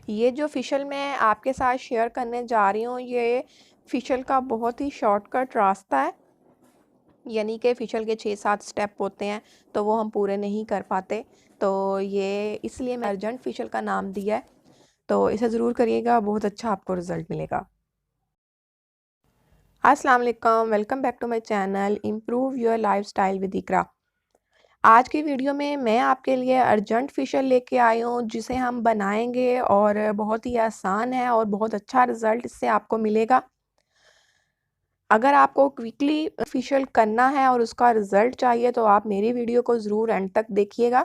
ये जो फ़ेशियल मैं आपके साथ शेयर करने जा रही हूँ, ये फ़ेशियल का बहुत ही शॉर्टकट रास्ता है। यानी कि फ़ेशियल के 6-7 स्टेप होते हैं, तो वो हम पूरे नहीं कर पाते। तो ये इसलिए मैं अर्जेंट फ़ेशियल का नाम दिया है। तो इसे ज़रूर करिएगा, बहुत अच्छा आपको रिज़ल्ट मिलेगा। अस्सलाम वालेकुम, welcome back to my channel improve your lifestyle with Iqra. आज की वीडियो में मैं आपके लिए अर्जेंट फ़ेशियल लेके आई हूँ, जिसे हम बनाएँगे और बहुत ही आसान है और बहुत अच्छा रिज़ल्ट इससे आपको मिलेगा। अगर आपको क्विकली फ़ेशियल करना है और उसका रिज़ल्ट चाहिए तो आप मेरी वीडियो को ज़रूर एंड तक देखिएगा।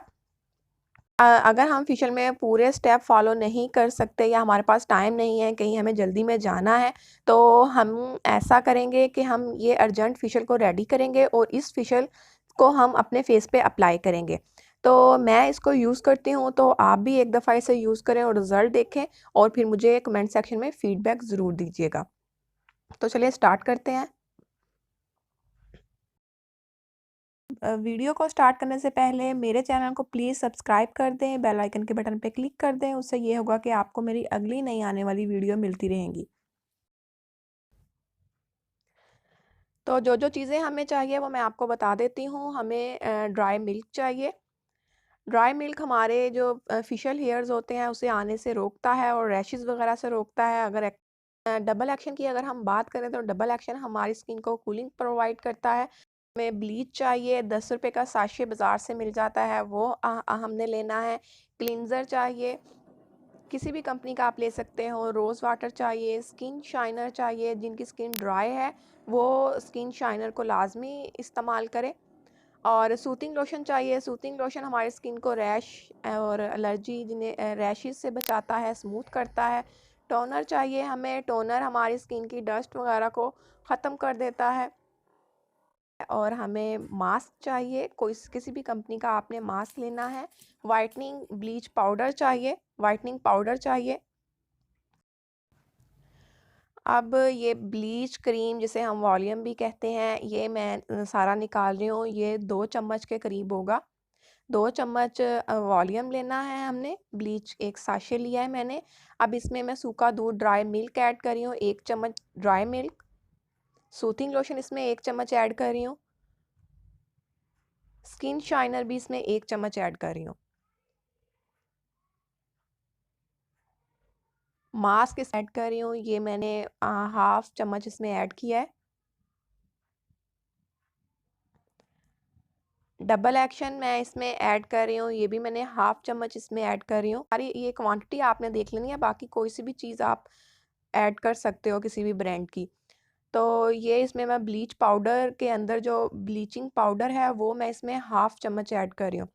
अगर हम फ़ेशियल में पूरे स्टेप फ़ॉलो नहीं कर सकते या हमारे पास टाइम नहीं है, कहीं हमें जल्दी में जाना है, तो हम ऐसा करेंगे कि हम ये अर्जेंट फ़ेशियल को रेडी करेंगे और इस फ़ेशियल को हम अपने फ़ेस पे अप्लाई करेंगे। तो मैं इसको यूज़ करती हूँ, तो आप भी एक दफ़ा इसे यूज़ करें और रिज़ल्ट देखें और फिर मुझे कमेंट सेक्शन में फ़ीडबैक ज़रूर दीजिएगा। तो चलिए स्टार्ट करते हैं। वीडियो को स्टार्ट करने से पहले मेरे चैनल को प्लीज़ सब्सक्राइब कर दें, बेल आइकन के बटन पे क्लिक कर दें। उससे ये होगा कि आपको मेरी अगली नई आने वाली वीडियो मिलती रहेंगी। तो जो चीज़ें हमें चाहिए वो मैं आपको बता देती हूँ। हमें ड्राई मिल्क चाहिए। ड्राई मिल्क हमारे जो फेशियल हेयर्स होते हैं उसे आने से रोकता है और रैशेज़ वगैरह से रोकता है। अगर डबल एक्शन की अगर हम बात करें तो डबल एक्शन हमारी स्किन को कूलिंग प्रोवाइड करता है। हमें ब्लीच चाहिए, 10 रुपए का साशे बाज़ार से मिल जाता है, वो हमने लेना है। क्लींज़र चाहिए, किसी भी कंपनी का आप ले सकते हो। रोज़ वाटर चाहिए, स्किन शाइनर चाहिए, जिनकी स्किन ड्राई है वो स्किन शाइनर को लाज़मी इस्तेमाल करें। और सूथिंग लोशन चाहिए। सूथिंग लोशन हमारी स्किन को रैश और एलर्जी जिन्हें रैशेज़ से बचाता है, स्मूथ करता है। टोनर चाहिए हमें। टोनर हमारी स्किन की डस्ट वगैरह को ख़त्म कर देता है। और हमें मास्क चाहिए, कोई किसी भी कंपनी का आपने मास्क लेना है। वाइटनिंग ब्लीच पाउडर चाहिए, वाइटनिंग पाउडर चाहिए। अब ये ब्लीच क्रीम जिसे हम वॉल्यूम भी कहते हैं, ये मैं सारा निकाल रही हूँ। ये 2 चम्मच के करीब होगा। 2 चम्मच वॉल्यूम लेना है हमने। ब्लीच एक साशे लिया है मैंने। अब इसमें मैं सूखा दूध ड्राई मिल्क ऐड कर रही हूँ, 1 चम्मच ड्राई मिल्क। सूथिंग लोशन इसमें 1 चम्मच ऐड कर रही हूँ। स्किन शाइनर भी इसमें 1 चम्मच ऐड कर रही हूँ। मास्क इस ऐड कर रही हूँ, ये मैंने हाफ चम्मच इसमें ऐड किया है। डबल एक्शन मैं इसमें ऐड कर रही हूँ, ये भी मैंने हाफ चम्मच इसमें ऐड कर रही हूँ। सारी ये क्वांटिटी आपने देख लेनी है, बाकी कोई सी भी चीज़ आप ऐड कर सकते हो किसी भी ब्रांड की। तो ये इसमें मैं ब्लीच पाउडर के अंदर जो ब्लीचिंग पाउडर है वो मैं इसमें हाफ चम्मच ऐड कर रही हूँ।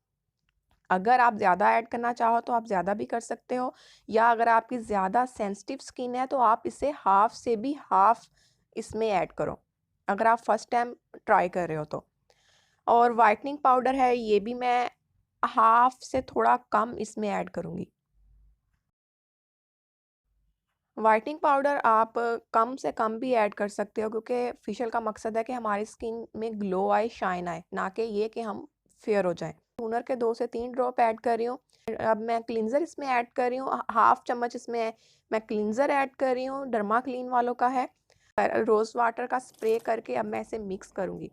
अगर आप ज़्यादा ऐड करना चाहो तो आप ज़्यादा भी कर सकते हो, या अगर आपकी ज़्यादा सेंसिटिव स्किन है तो आप इसे हाफ से भी हाफ इसमें ऐड करो, अगर आप फर्स्ट टाइम ट्राई कर रहे हो तो। और वाइटनिंग पाउडर है, ये भी मैं हाफ से थोड़ा कम इसमें ऐड करूँगी। वाइटनिंग पाउडर आप कम से कम भी ऐड कर सकते हो, क्योंकि फेशियल का मकसद है कि हमारी स्किन में ग्लो आए, शाइन आए, ना कि ये कि हम फेयर हो जाएं। टोनर के 2 से 3 ड्रॉप ऐड कर रही हूँ। अब मैं क्लींजर इसमें ऐड कर रही हूँ, हाफ चम्मच इसमें मैं क्लींजर ऐड कर रही हूँ, डर्मा क्लीन वालों का है। रोज़ वाटर का स्प्रे करके अब मैं इसे मिक्स करूँगी।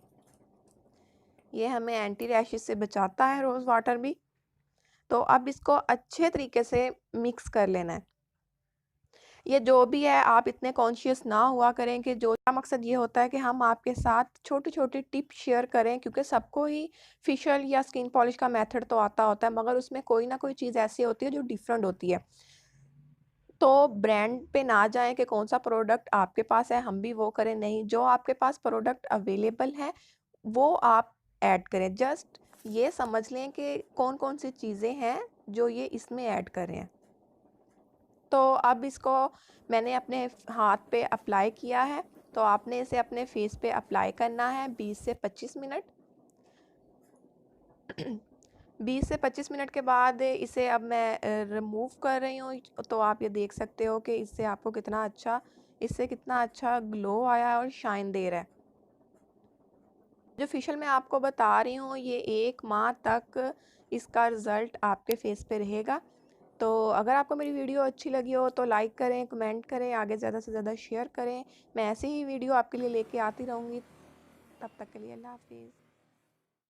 ये हमें एंटी रैशेस से बचाता है रोज़ वाटर भी। तो अब इसको अच्छे तरीके से मिक्स कर लेना है। ये जो भी है आप इतने कॉन्शियस ना हुआ करें, कि जो मकसद ये होता है कि हम आपके साथ छोटी-छोटी टिप्स शेयर करें, क्योंकि सबको ही फेशियल या स्किन पॉलिश का मेथड तो आता होता है, मगर उसमें कोई ना कोई चीज़ ऐसी होती है जो डिफरेंट होती है। तो ब्रांड पे ना जाएँ कि कौन-सा प्रोडक्ट आपके पास है हम भी वो करें, नहीं, जो आपके पास प्रोडक्ट अवेलेबल है वो आप ऐड करें। जस्ट ये समझ लें कि कौन-कौन सी चीज़ें हैं जो ये इसमें ऐड कर रहे हैं। तो अब इसको मैंने अपने हाथ पे अप्लाई किया है, तो आपने इसे अपने फेस पे अप्लाई करना है 20 से 25 मिनट। 20 से 25 मिनट के बाद इसे अब मैं रिमूव कर रही हूँ। तो आप ये देख सकते हो कि इससे कितना अच्छा ग्लो आया है और शाइन दे रहा है। जो फेशियल मैं आपको बता रही हूँ, ये 1 माह तक इसका रिज़ल्ट आपके फेस पे रहेगा। तो अगर आपको मेरी वीडियो अच्छी लगी हो तो लाइक करें, कमेंट करें, आगे ज़्यादा से ज़्यादा शेयर करें। मैं ऐसी ही वीडियो आपके लिए लेके आती रहूँगी। तब तक के लिए अल्लाह हाफ़िज़।